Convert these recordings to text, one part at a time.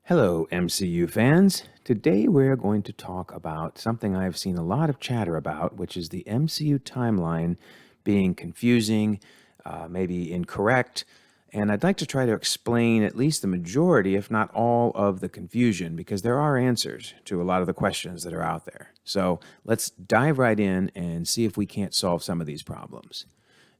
Hello, MCU fans. Today we're going to talk about something I've seen a lot of chatter about, which is the MCU timeline being confusing, maybe incorrect. And I'd like to try to explain at least the majority, if not all, of the confusion, because there are answers to a lot of the questions that are out there. So let's dive right in and see if we can't solve some of these problems.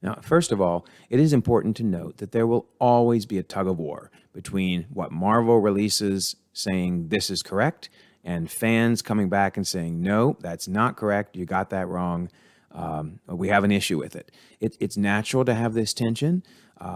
Now, first of all, it is important to note that there will always be a tug of war between what Marvel releases saying this is correct and fans coming back and saying, no, that's not correct. You got that wrong. We have an issue with it. It's natural to have this tension.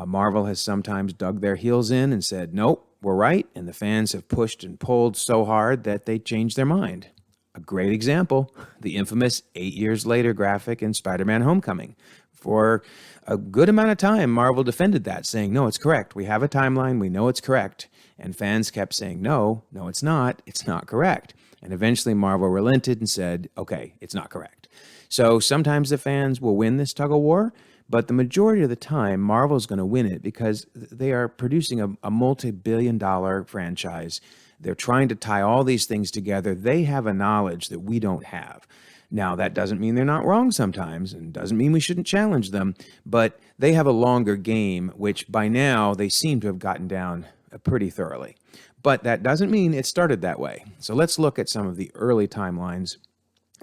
Marvel has sometimes dug their heels in and said, nope, we're right. And the fans have pushed and pulled so hard that they changed their mind. A great example, the infamous 8 years later graphic in Spider Man Homecoming. For a good amount of time, Marvel defended that, saying, no, it's correct. We have a timeline. We know it's correct. And fans kept saying, no, it's not. It's not correct. And eventually Marvel relented and said, okay, it's not correct. So sometimes the fans will win this tug of war, but the majority of the time, Marvel's going to win it because they are producing a multi-billion-dollar franchise. They're trying to tie all these things together. They have a knowledge that we don't have. Now, that doesn't mean they're not wrong sometimes, and doesn't mean we shouldn't challenge them, but they have a longer game, which by now they seem to have gotten down pretty thoroughly. But that doesn't mean it started that way. So let's look at some of the early timelines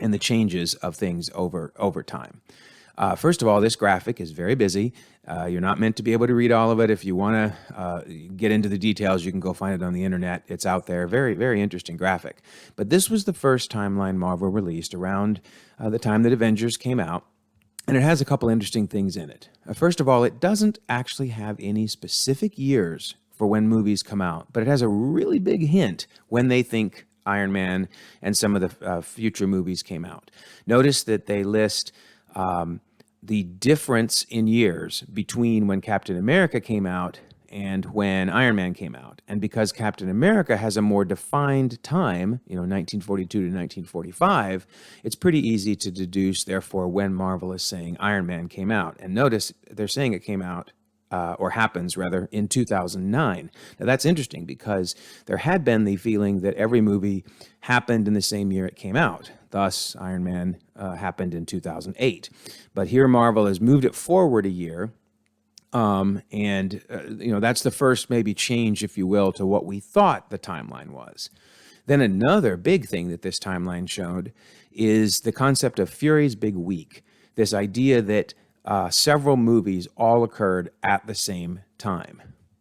and the changes of things over time. First of all, this graphic is very busy. You're not meant to be able to read all of it. If you want to get into the details, you can go find it on the internet. It's out there. Very, very interesting graphic. But this was the first timeline Marvel released around the time that Avengers came out. And it has a couple interesting things in it. First of all, it doesn't actually have any specific years for when movies come out, but it has a really big hint when they think Iron Man and some of the future movies came out. Notice that they list the difference in years between when Captain America came out and when Iron Man came out. And because Captain America has a more defined time, 1942 to 1945, it's pretty easy to deduce, therefore, when Marvel is saying Iron Man came out. And notice they're saying it came out or happens rather, in 2009. Now that's interesting because there had been the feeling that every movie happened in the same year it came out. Thus, Iron Man happened in 2008. But here Marvel has moved it forward a year. That's the first maybe change, if you will, to what we thought the timeline was. Then another big thing that this timeline showed is the concept of Fury's Big Week. This idea that several movies all occurred at the same time.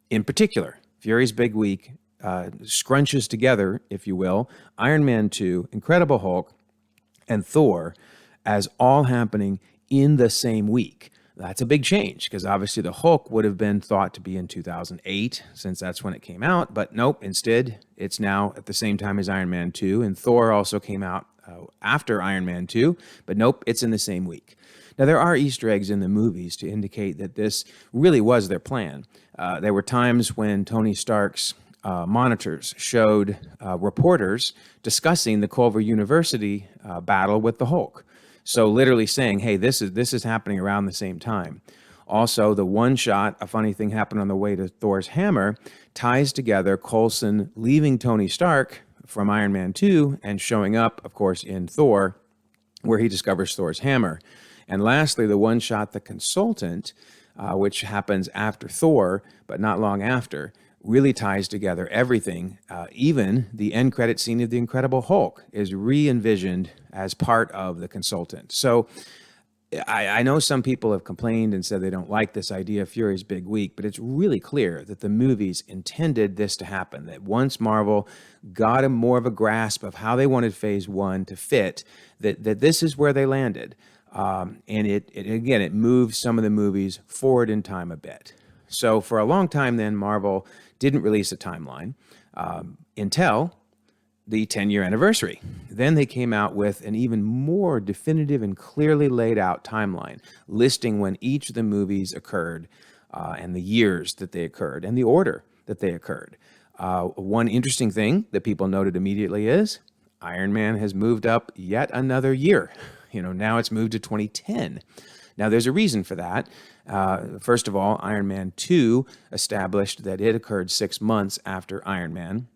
In particular, Fury's Big Week scrunches together, if you will, Iron Man 2, Incredible Hulk, and Thor as all happening in the same week. That's a big change because obviously the Hulk would have been thought to be in 2008 since that's when it came out, but nope, instead it's now at the same time as Iron Man 2, and Thor also came out after Iron Man 2, but nope, it's in the same week. Now, there are Easter eggs in the movies to indicate that this really was their plan. There were times when Tony Stark's monitors showed reporters discussing the Culver University battle with the Hulk. So literally saying, hey, this is happening around the same time. Also, the one shot, A Funny Thing Happened on the Way to Thor's Hammer, ties together Coulson leaving Tony Stark from Iron Man 2 and showing up, of course, in Thor, where he discovers Thor's hammer. And lastly, the one shot, The Consultant, which happens after Thor, but not long after, really ties together everything. Even the end credit scene of The Incredible Hulk is re-envisioned as part of The Consultant. So I know some people have complained and said they don't like this idea of Fury's Big Week, but it's really clear that the movies intended this to happen, that once Marvel got a more of a grasp of how they wanted Phase 1 to fit, that this is where they landed. And it moves some of the movies forward in time a bit. So for a long time then, Marvel didn't release a timeline until the 10-year anniversary. Then they came out with an even more definitive and clearly laid out timeline, listing when each of the movies occurred and the years that they occurred and the order that they occurred. One interesting thing that people noted immediately is Iron Man has moved up yet another year. Now it's moved to 2010. Now, there's a reason for that. First of all, Iron Man 2 established that it occurred 6 months after Iron Man.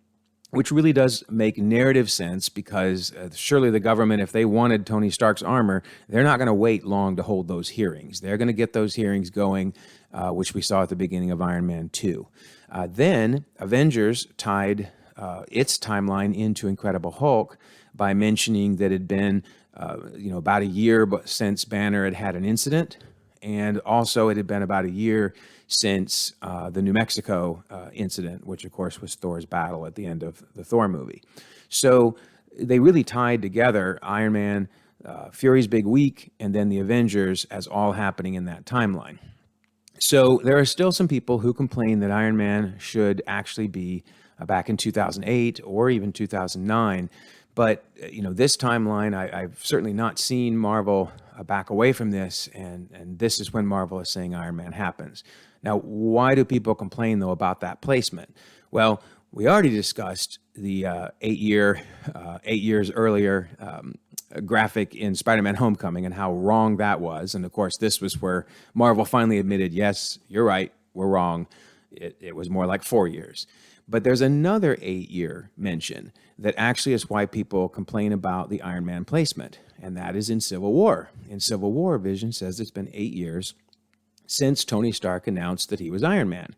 which really does make narrative sense because surely the government, if they wanted Tony Stark's armor, they're not going to wait long to hold those hearings. They're going to get those hearings going, which we saw at the beginning of Iron Man 2. Then Avengers tied its timeline into Incredible Hulk by mentioning that it had been about a year since Banner had had an incident, and also it had been about a year since the New Mexico incident, which of course was Thor's battle at the end of the Thor movie. So they really tied together Iron Man, Fury's big week, and then the Avengers as all happening in that timeline. So there are still some people who complain that Iron Man should actually be back in 2008 or even 2009. But this timeline, I've certainly not seen Marvel back away from this, and this is when Marvel is saying Iron Man happens. Now, why do people complain, though, about that placement? Well, we already discussed the 8 years earlier graphic in Spider-Man Homecoming and how wrong that was. And of course, this was where Marvel finally admitted, yes, you're right, we're wrong. It was more like 4 years. But there's another 8-year mention that actually is why people complain about the Iron Man placement, and that is in Civil War. In Civil War, Vision says it's been 8 years since Tony Stark announced that he was Iron Man,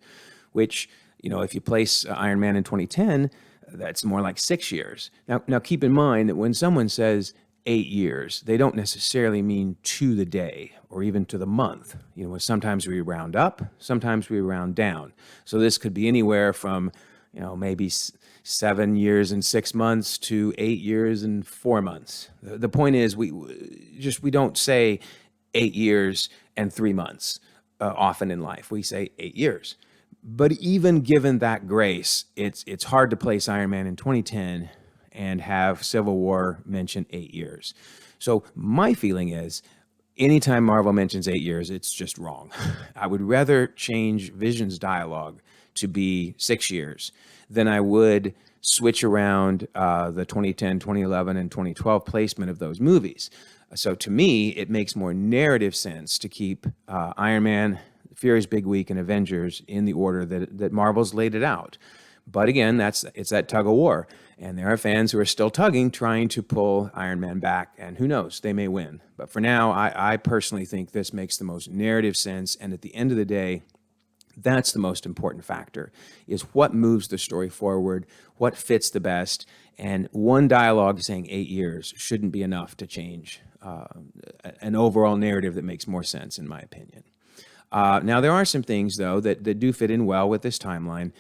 which, if you place Iron Man in 2010, that's more like 6 years. Now keep in mind that when someone says 8 years, they don't necessarily mean to the day or even to the month. Sometimes we round up, sometimes we round down. So this could be anywhere from, maybe 7 years and 6 months to 8 years and 4 months. The point is, we don't say 8 years and 3 months often in life. We say 8 years. But even given that grace, it's hard to place Iron Man in 2010 and have Civil War mention 8 years. So my feeling is, anytime Marvel mentions 8 years, it's just wrong. I would rather change Vision's dialogue to be 6 years than I would switch around the 2010, 2011, and 2012 placement of those movies. So to me, it makes more narrative sense to keep Iron Man, Fury's Big Week, and Avengers in the order that Marvel's laid it out. But again, it's that tug of war. And there are fans who are still tugging, trying to pull Iron Man back. And who knows, they may win. But for now, I personally think this makes the most narrative sense. And at the end of the day, that's the most important factor, is what moves the story forward, what fits the best. And one dialogue saying 8 years shouldn't be enough to change an overall narrative that makes more sense, in my opinion. Now, there are some things, though, that do fit in well with this timeline.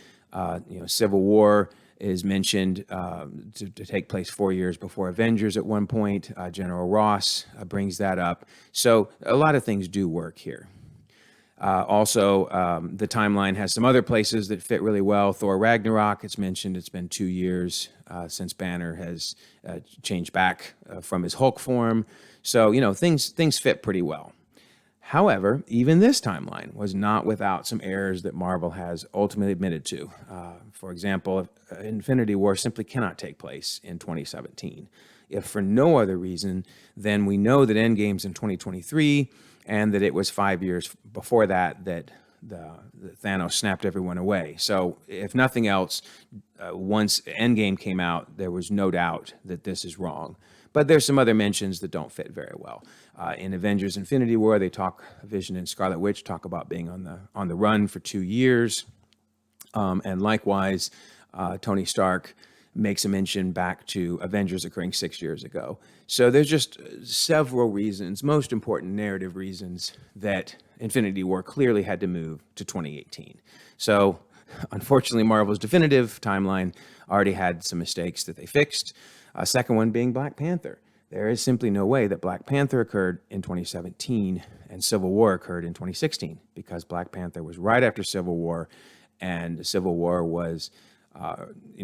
Civil War is mentioned to take place 4 years before Avengers at one point. General Ross brings that up. So a lot of things do work here. Also, the timeline has some other places that fit really well. Thor Ragnarok, it's mentioned it's been 2 years since Banner has changed back from his Hulk form. So, things fit pretty well. However, even this timeline was not without some errors that Marvel has ultimately admitted to. For example, Infinity War simply cannot take place in 2017. If for no other reason, then we know that Endgame's in 2023, and that it was 5 years before that the Thanos snapped everyone away. So if nothing else, once Endgame came out, there was no doubt that this is wrong. But there's some other mentions that don't fit very well. In Avengers Infinity War, Vision and Scarlet Witch talk about being on the run for 2 years. And likewise, Tony Stark makes a mention back to Avengers occurring 6 years ago. So there's just several reasons, most important narrative reasons, that Infinity War clearly had to move to 2018. So unfortunately, Marvel's definitive timeline already had some mistakes that they fixed. Second one being Black Panther. There is simply no way that Black Panther occurred in 2017 and Civil War occurred in 2016, because Black Panther was right after Civil War, and Civil War was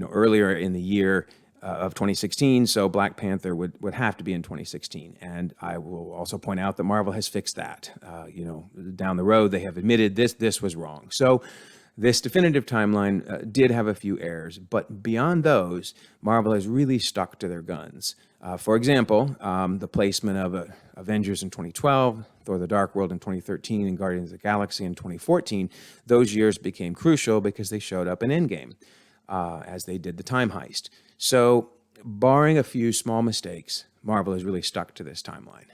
earlier in the year of 2016, so Black Panther would have to be in 2016. And I will also point out that Marvel has fixed that. Down the road, they have admitted this was wrong. So this definitive timeline did have a few errors, but beyond those, Marvel has really stuck to their guns. For example, the placement of Avengers in 2012, Thor: The Dark World in 2013, and Guardians of the Galaxy in 2014, those years became crucial because they showed up in Endgame. as they did the time heist. So, barring a few small mistakes, Marvel has really stuck to this timeline.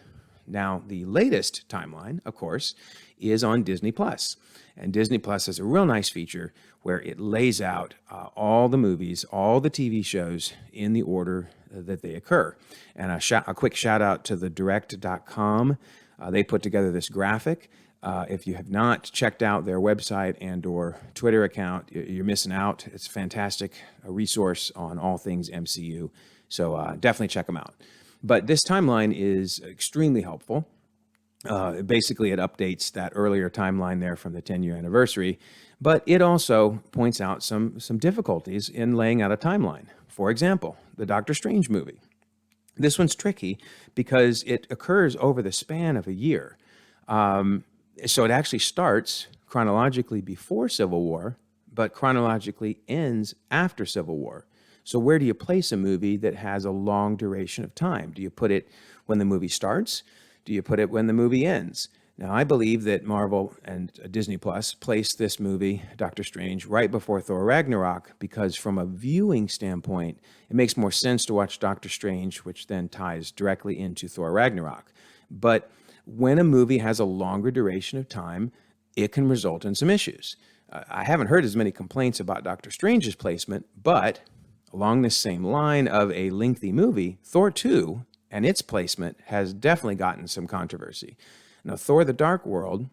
Now, the latest timeline, of course, is on Disney Plus. And Disney Plus has a real nice feature where it lays out all the movies, all the TV shows in the order that they occur. And a quick shout out to the direct.com. They put together this graphic. If you have not checked out their website and or Twitter account, you're missing out. It's a fantastic resource on all things MCU. So definitely check them out. But this timeline is extremely helpful. Basically, it updates that earlier timeline there from the 10-year anniversary, but it also points out some difficulties in laying out a timeline. For example, the Doctor Strange movie. This one's tricky because it occurs over the span of a year. So it actually starts chronologically before Civil War, but chronologically ends after Civil War. So where do you place a movie that has a long duration of time? Do you put it when the movie starts? Do you put it when the movie ends? Now, I believe that Marvel and Disney Plus placed this movie, Doctor Strange, right before Thor Ragnarok because from a viewing standpoint, it makes more sense to watch Doctor Strange, which then ties directly into Thor Ragnarok. But when a movie has a longer duration of time, it can result in some issues. I haven't heard as many complaints about Doctor Strange's placement, but along this same line of a lengthy movie, Thor 2 and its placement has definitely gotten some controversy. Now, Thor: The Dark World,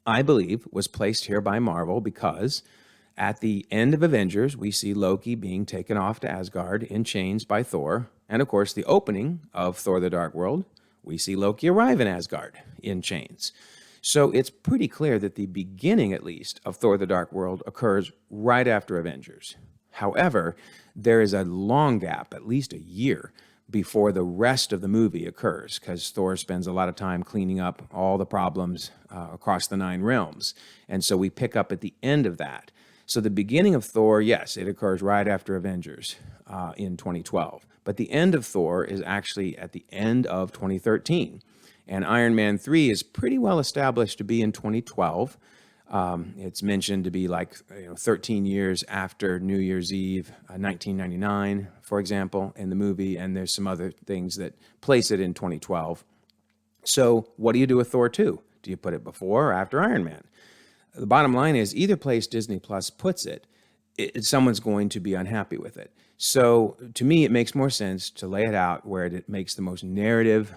I believe, was placed here by Marvel because at the end of Avengers, we see Loki being taken off to Asgard in chains by Thor. And of course, the opening of Thor: The Dark World, we see Loki arrive in Asgard in chains. So it's pretty clear that the beginning, at least, of Thor: The Dark World occurs right after Avengers. However, there is a long gap, at least a year, before the rest of the movie occurs, because Thor spends a lot of time cleaning up all the problems across the 9 realms. And so we pick up at the end of that. So the beginning of Thor, yes, it occurs right after Avengers in 2012. But the end of Thor is actually at the end of 2013. And Iron Man 3 is pretty well established to be in 2012. It's mentioned to be like 13 years after New Year's Eve, 1999, for example, in the movie, and there's some other things that place it in 2012. So what do you do with Thor 2? Do you put it before or after Iron Man? The bottom line is either place Disney Plus puts it, someone's going to be unhappy with it. So to me, it makes more sense to lay it out where it makes the most narrative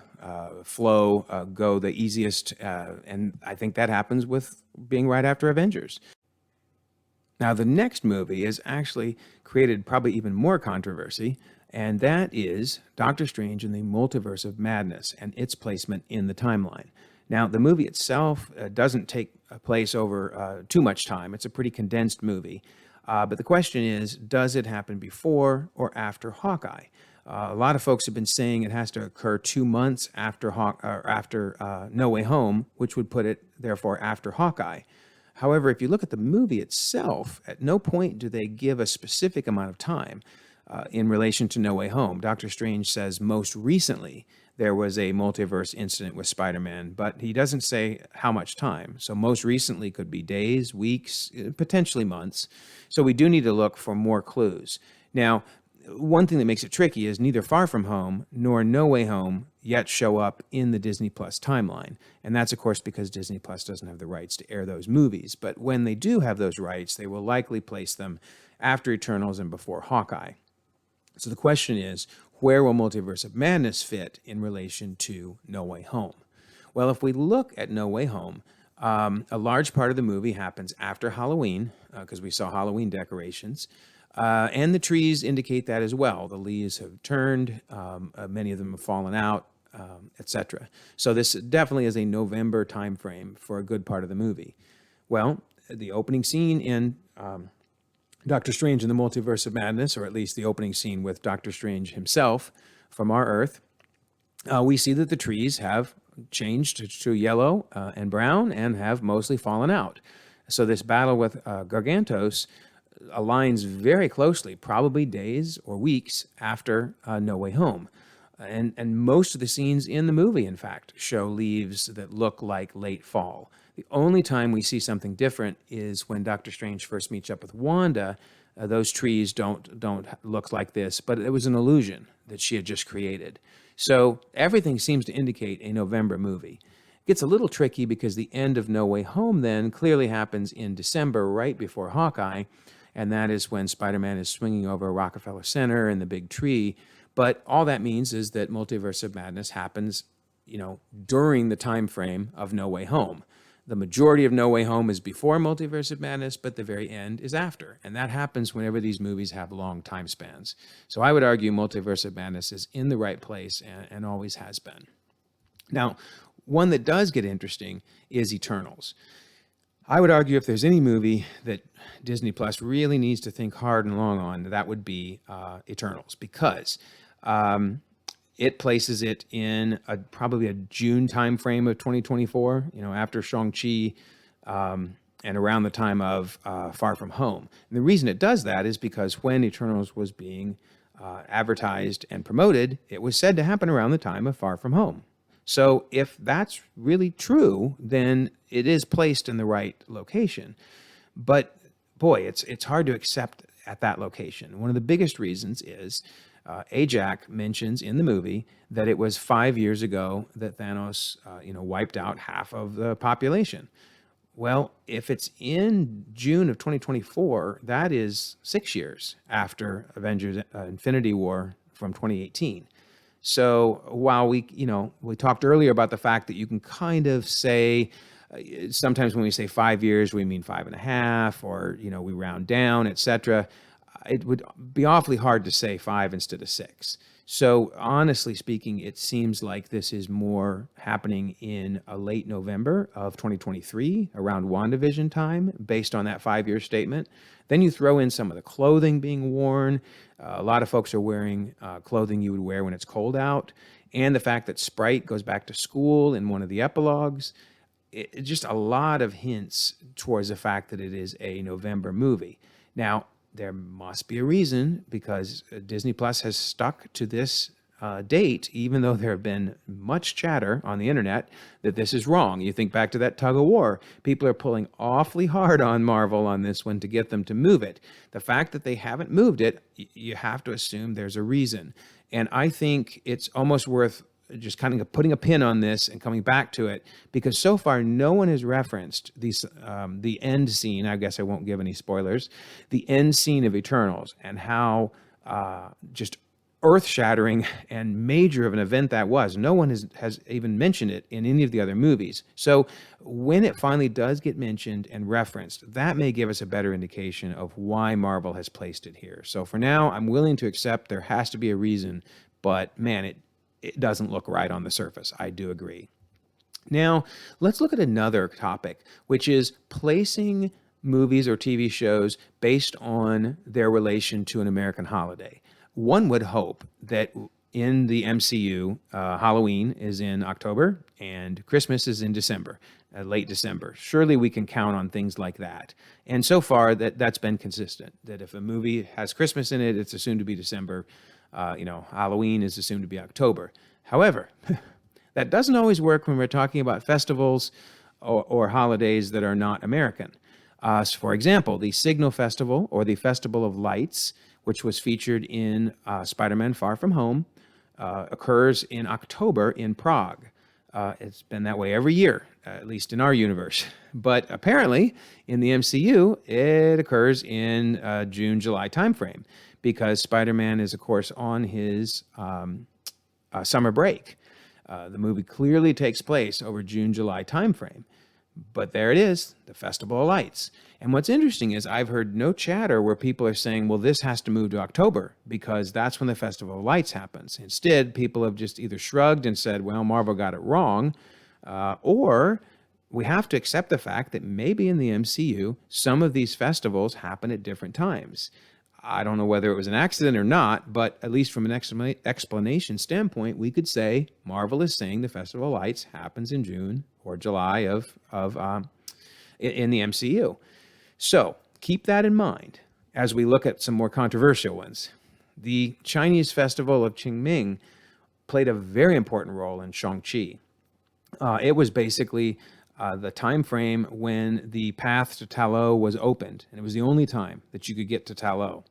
flow go the easiest. And I think that happens with being right after Avengers. Now, the next movie has actually created probably even more controversy, and that is Doctor Strange and the Multiverse of Madness and its placement in the timeline. Now, the movie itself doesn't take place over too much time. It's a pretty condensed movie. But the question is, does it happen before or after Hawkeye? A lot of folks have been saying it has to occur 2 months after No Way Home, which would put it, therefore, after Hawkeye. However, if you look at the movie itself, at no point do they give a specific amount of time in relation to No Way Home. Doctor Strange says most recently there was a multiverse incident with Spider-Man, but he doesn't say how much time. So most recently could be days, weeks, potentially months. So we do need to look for more clues. Now, one thing that makes it tricky is neither Far From Home nor No Way Home yet show up in the Disney Plus timeline. And that's, of course, because Disney Plus doesn't have the rights to air those movies. But when they do have those rights, they will likely place them after Eternals and before Hawkeye. So the question is, where will Multiverse of Madness fit in relation to No Way Home? Well, if we look at No Way Home, a large part of the movie happens after Halloween, because we saw Halloween decorations. And the trees indicate that as well. The leaves have turned, many of them have fallen out, etc. So this definitely is a November time frame for a good part of the movie. Well, the opening scene in Doctor Strange in the Multiverse of Madness, or at least the opening scene with Doctor Strange himself from our Earth, we see that the trees have changed to yellow and brown and have mostly fallen out. So this battle with Gargantos aligns very closely, probably days or weeks after No Way Home. And most of the scenes in the movie, in fact, show leaves that look like late fall. The only time we see something different is when Doctor Strange first meets up with Wanda those trees don't look like this, but it was an illusion that she had just created. So everything seems to indicate a November movie. It gets a little tricky because the end of No Way Home then clearly happens in December, right before Hawkeye, and that is when Spider-Man is swinging over Rockefeller Center and the big tree. But all that means is that Multiverse of Madness happens, during the time frame of No Way Home. The majority of No Way Home is before Multiverse of Madness, but the very end is after. And that happens whenever these movies have long time spans. So I would argue Multiverse of Madness is in the right place and always has been. Now, one that does get interesting is Eternals. I would argue if there's any movie that Disney Plus really needs to think hard and long on, that would be Eternals, because it places it in probably a June timeframe of 2024, after Shang-Chi and around the time of Far From Home. And the reason it does that is because when Eternals was being advertised and promoted, it was said to happen around the time of Far From Home. So if that's really true, then it is placed in the right location. But boy, it's hard to accept at that location. One of the biggest reasons is Ajak mentions in the movie that it was 5 years ago that Thanos, wiped out half of the population. Well, if it's in June of 2024, that is 6 years after Avengers Infinity War from 2018. So while we talked earlier about the fact that you can kind of say, sometimes when we say 5 years, we mean 5.5, or, we round down, etc. It would be awfully hard to say 5 instead of 6. So honestly speaking, it seems like this is more happening in a late November of 2023, around WandaVision time, based on that 5-year statement. Then you throw in some of the clothing being worn. A lot of folks are wearing clothing you would wear when it's cold out. And the fact that Sprite goes back to school in one of the epilogues. Just a lot of hints towards the fact that it is a November movie. Now, there must be a reason, because Disney Plus has stuck to this date, even though there have been much chatter on the internet that this is wrong. You think back to that tug of war. People are pulling awfully hard on Marvel on this one to get them to move it. The fact that they haven't moved it, you have to assume there's a reason. And I think it's almost worth just kind of putting a pin on this and coming back to it, because so far no one has referenced these, the end scene. I guess I won't give any spoilers. The end scene of Eternals, and how just earth-shattering and major of an event that was. No one has even mentioned it in any of the other movies. So when it finally does get mentioned and referenced, that may give us a better indication of why Marvel has placed it here. So for now, I'm willing to accept there has to be a reason, but man, it doesn't look right on the surface. I do agree. Now, let's look at another topic, which is placing movies or TV shows based on their relation to an American holiday. One would hope that in the MCU, Halloween is in October and Christmas is in December, late December. Surely we can count on things like that. And so far, that's been consistent, that if a movie has Christmas in it, it's assumed to be December. Halloween is assumed to be October. However, that doesn't always work when we're talking about festivals or holidays that are not American. So for example, the Signal Festival, or the Festival of Lights, which was featured in Spider-Man Far From Home, occurs in October in Prague. It's been that way every year, at least in our universe. But apparently, in the MCU, it occurs in June, July timeframe, because Spider-Man is, of course, on his summer break. The movie clearly takes place over June, July timeframe. But there it is, the Festival of Lights. And what's interesting is I've heard no chatter where people are saying, well, this has to move to October because that's when the Festival of Lights happens. Instead, people have just either shrugged and said, well, Marvel got it wrong, or we have to accept the fact that maybe in the MCU, some of these festivals happen at different times. I don't know whether it was an accident or not, but at least from an explanation standpoint, we could say Marvel is saying the Festival of Lights happens in June or July in the MCU. So keep that in mind as we look at some more controversial ones. The Chinese festival of Qingming played a very important role in Shang-Chi. It was basically the time frame when the path to Ta Lo was opened, and it was the only time that you could get to Ta Lo.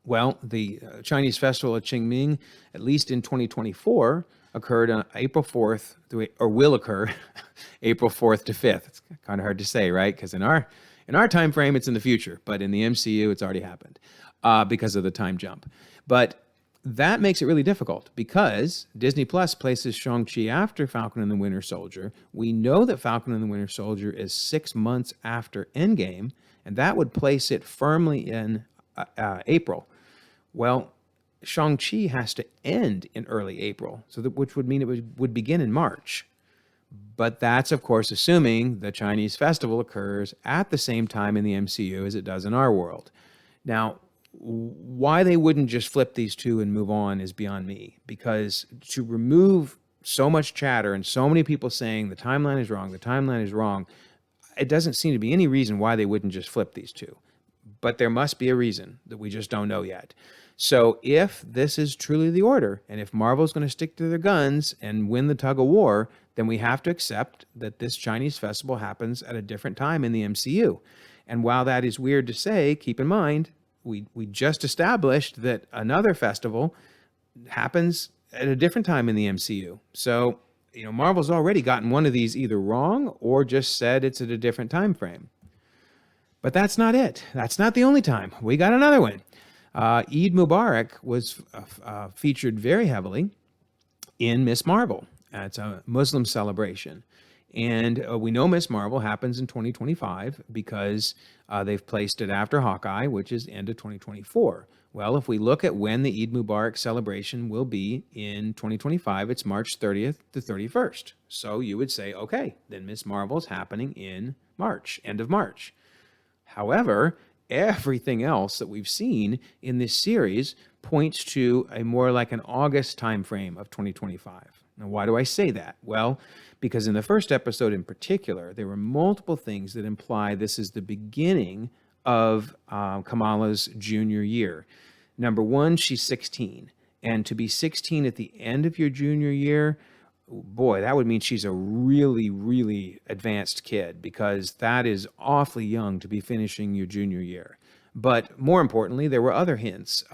Well, the Chinese festival of Qingming, at least in 2024, occurred on April 4th, or will occur April 4th to 5th. It's kind of hard to say, right? Because in our time frame, it's in the future, but in the MCU, it's already happened because of the time jump. But that makes it really difficult because Disney Plus places Shang-Chi after Falcon and the Winter Soldier. We know that Falcon and the Winter Soldier is 6 months after Endgame, and that would place it firmly in April. Well, Shang-Chi has to end in early April, which would mean it would begin in March. But that's, of course, assuming the Chinese festival occurs at the same time in the MCU as it does in our world. Now, why they wouldn't just flip these two and move on is beyond me, because to remove so much chatter and so many people saying the timeline is wrong, it doesn't seem to be any reason why they wouldn't just flip these two. But there must be a reason that we just don't know yet. So if this is truly the order, and if Marvel's going to stick to their guns and win the tug of war, then we have to accept that this Chinese festival happens at a different time in the MCU. And while that is weird to say, keep in mind, we just established that another festival happens at a different time in the MCU. So, Marvel's already gotten one of these either wrong or just said it's at a different time frame. But that's not it. That's not the only time. We got another one. Eid Mubarak was featured very heavily in Ms. Marvel. It's a Muslim celebration. And we know Ms. Marvel happens in 2025 because they've placed it after Hawkeye, which is end of 2024. Well, if we look at when the Eid Mubarak celebration will be in 2025, it's March 30th to 31st. So you would say, okay, then Ms. Marvel's happening in March, end of March. However, everything else that we've seen in this series points to a more like an August timeframe of 2025. Now, why do I say that? Well, because in the first episode in particular, there were multiple things that imply this is the beginning of Kamala's junior year. Number one, she's 16. And to be 16 at the end of your junior year, boy, that would mean she's a really, really advanced kid, because that is awfully young to be finishing your junior year. But more importantly, there were other hints.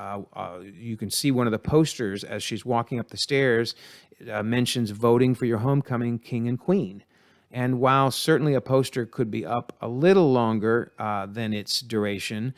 You can see one of the posters as she's walking up the stairs mentions voting for your homecoming king and queen. And while certainly a poster could be up a little longer than its duration,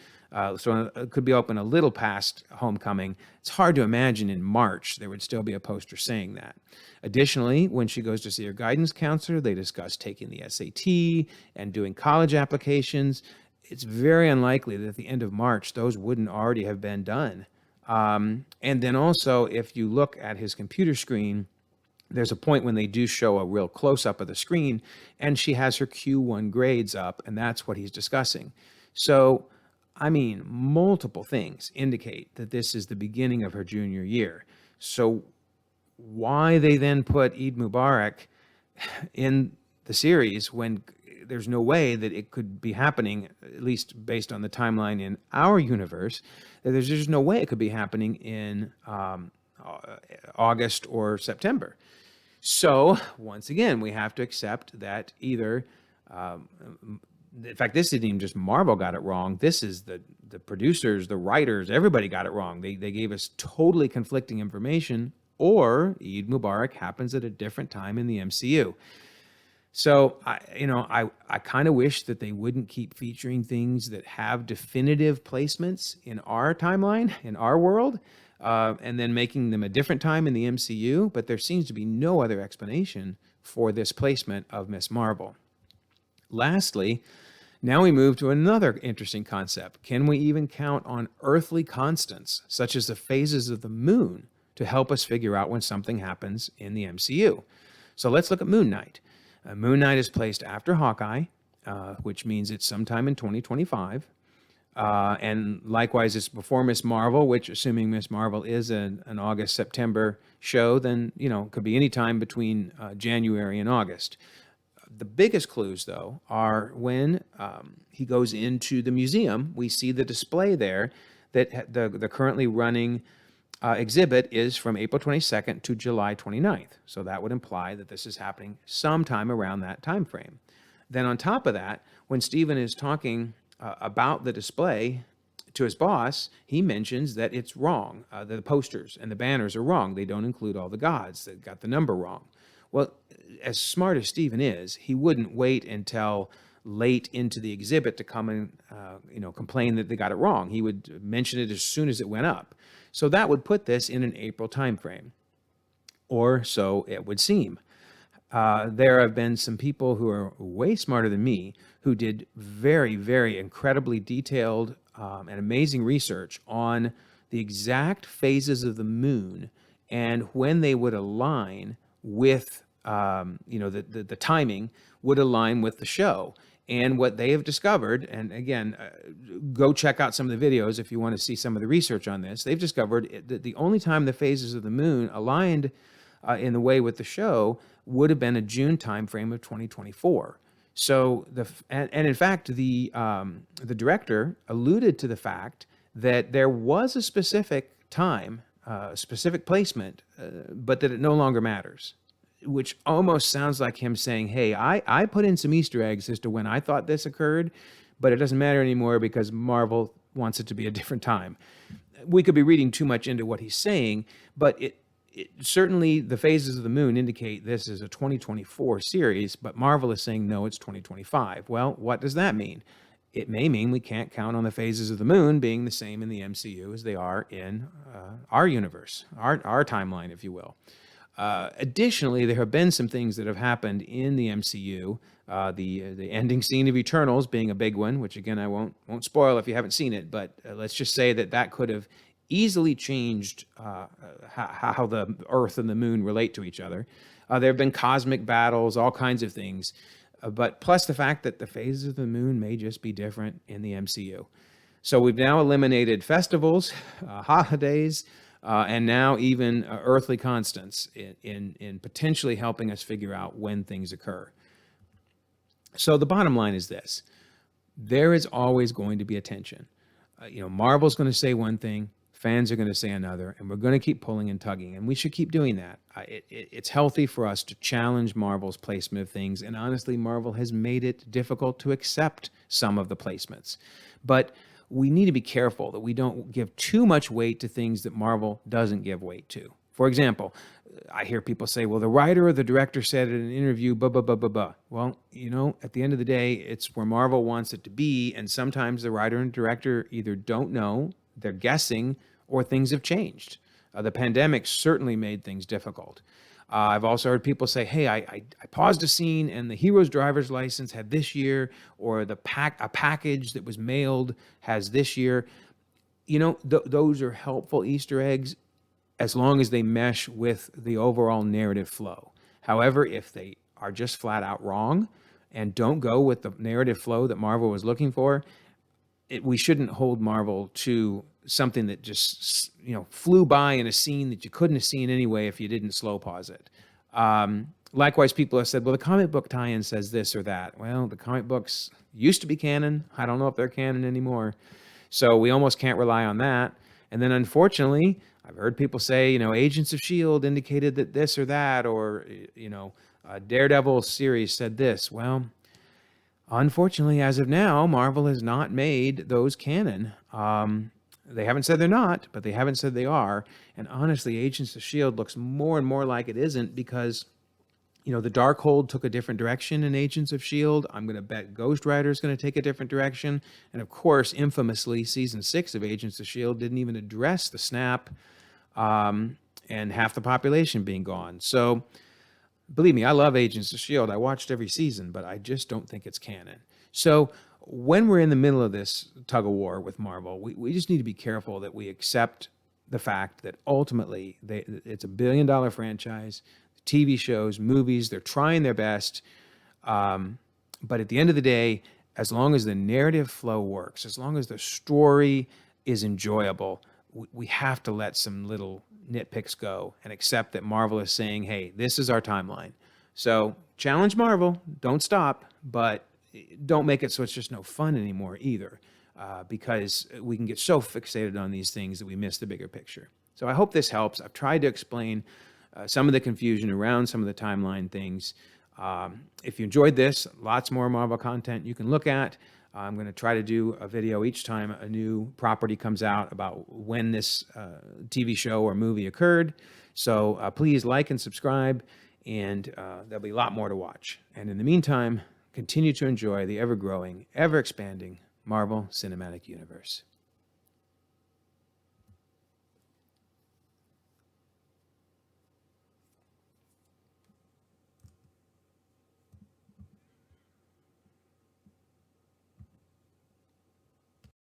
so it could be open a little past homecoming, it's hard to imagine in March there would still be a poster saying that. Additionally, when she goes to see her guidance counselor, they discuss taking the SAT and doing college applications. It's very unlikely that at the end of March, those wouldn't already have been done. And then also, if you look at his computer screen, there's a point when they do show a real close-up of the screen, and she has her Q1 grades up, and that's what he's discussing. So, I mean, multiple things indicate that this is the beginning of her junior year. So why they then put Eid Mubarak in the series when there's no way that it could be happening, at least based on the timeline in our universe, that there's just no way it could be happening in August or September. So once again, we have to accept that either, in fact, this isn't even just Marvel got it wrong. This is the producers, the writers, everybody got it wrong. They gave us totally conflicting information, or Eid Mubarak happens at a different time in the MCU. So, I kind of wish that they wouldn't keep featuring things that have definitive placements in our timeline, in our world, and then making them a different time in the MCU. But there seems to be no other explanation for this placement of Ms. Marvel. Lastly, now we move to another interesting concept. Can we even count on earthly constants, such as the phases of the moon, to help us figure out when something happens in the MCU? So let's look at Moon Knight. Moon Knight is placed after Hawkeye, which means it's sometime in 2025. And likewise, it's before Ms. Marvel, which, assuming Ms. Marvel is an August-September show, then, it could be any time between January and August. The biggest clues, though, are when he goes into the museum. We see the display there that the currently running exhibit is from April 22nd to July 29th. So that would imply that this is happening sometime around that time frame. Then on top of that, when Stephen is talking about the display to his boss, he mentions that it's wrong. The posters and the banners are wrong. They don't include all the gods. They got the number wrong. Well, as smart as Stephen is, he wouldn't wait until late into the exhibit to come and complain that they got it wrong. He would mention it as soon as it went up. So that would put this in an April timeframe, or so it would seem. There have been some people who are way smarter than me who did very, very incredibly detailed and amazing research on the exact phases of the moon and when they would align with, the timing would align with the show. And what they have discovered, and again, go check out some of the videos if you want to see some of the research on this. They've discovered that the only time the phases of the moon aligned in the way with the show would have been a June timeframe of 2024. So and in fact, the director alluded to the fact that there was a specific time, specific placement, but that it no longer matters, which almost sounds like him saying, hey, I put in some Easter eggs as to when I thought this occurred, but it doesn't matter anymore because Marvel wants it to be a different time. We could be reading too much into what he's saying, but certainly the phases of the moon indicate this is a 2024 series, but Marvel is saying, no, it's 2025. Well, what does that mean? It may mean we can't count on the phases of the moon being the same in the MCU as they are in our universe, our timeline, if you will. Additionally, there have been some things that have happened in the MCU. The ending scene of Eternals being a big one, which again I won't spoil if you haven't seen it, but let's just say that could have easily changed how the Earth and the moon relate to each other. There have been cosmic battles, all kinds of things, but plus the fact that the phases of the moon may just be different in the MCU. So we've now eliminated festivals, holidays, and now even earthly constants in potentially helping us figure out when things occur. So the bottom line is this: there is always going to be a tension. Marvel's going to say one thing, fans are going to say another, and we're going to keep pulling and tugging, and we should keep doing that. It's healthy for us to challenge Marvel's placement of things, and honestly, Marvel has made it difficult to accept some of the placements. But we need to be careful that we don't give too much weight to things that Marvel doesn't give weight to. For example, I hear people say, well, the writer or the director said in an interview, blah, blah, blah, blah, blah. Well, at the end of the day, it's where Marvel wants it to be, and sometimes the writer and director either don't know, they're guessing, or things have changed. The pandemic certainly made things difficult. I've also heard people say, hey, I paused a scene and the hero's driver's license had this year, or a package that was mailed has this year. Those are helpful Easter eggs as long as they mesh with the overall narrative flow. However, if they are just flat out wrong and don't go with the narrative flow that Marvel was looking for, we shouldn't hold Marvel to something that just flew by in a scene that you couldn't have seen anyway if you didn't slow pause it. Likewise, people have said, well, the comic book tie-in says this or that. Well, the comic books used to be canon. I don't know if they're canon anymore. So we almost can't rely on that. And then unfortunately, I've heard people say, Agents of S.H.I.E.L.D. indicated that this or that, or, Daredevil series said this. Well, unfortunately, as of now, Marvel has not made those canon. They haven't said they're not, but they haven't said they are. And honestly, Agents of S.H.I.E.L.D. looks more and more like it isn't because, the Darkhold took a different direction in Agents of S.H.I.E.L.D. I'm going to bet Ghost Rider is going to take a different direction. And of course, infamously, Season 6 of Agents of S.H.I.E.L.D. didn't even address the snap and half the population being gone. So believe me, I love Agents of S.H.I.E.L.D. I watched every season, but I just don't think it's canon. So when we're in the middle of this tug of war with Marvel, we just need to be careful that we accept the fact that ultimately it's a billion-dollar franchise, TV shows, movies, they're trying their best. But at the end of the day, as long as the narrative flow works, as long as the story is enjoyable, we have to let some little nitpicks go and accept that Marvel is saying, hey, this is our timeline. So challenge Marvel, don't stop, but don't make it so it's just no fun anymore either, because we can get so fixated on these things that we miss the bigger picture. So I hope this helps. I've tried to explain some of the confusion around some of the timeline things. If you enjoyed this, lots more Marvel content you can look at. I'm going to try to do a video each time a new property comes out about when this TV show or movie occurred. So please like and subscribe, and there'll be a lot more to watch. And in the meantime, continue to enjoy the ever-growing, ever-expanding Marvel Cinematic Universe.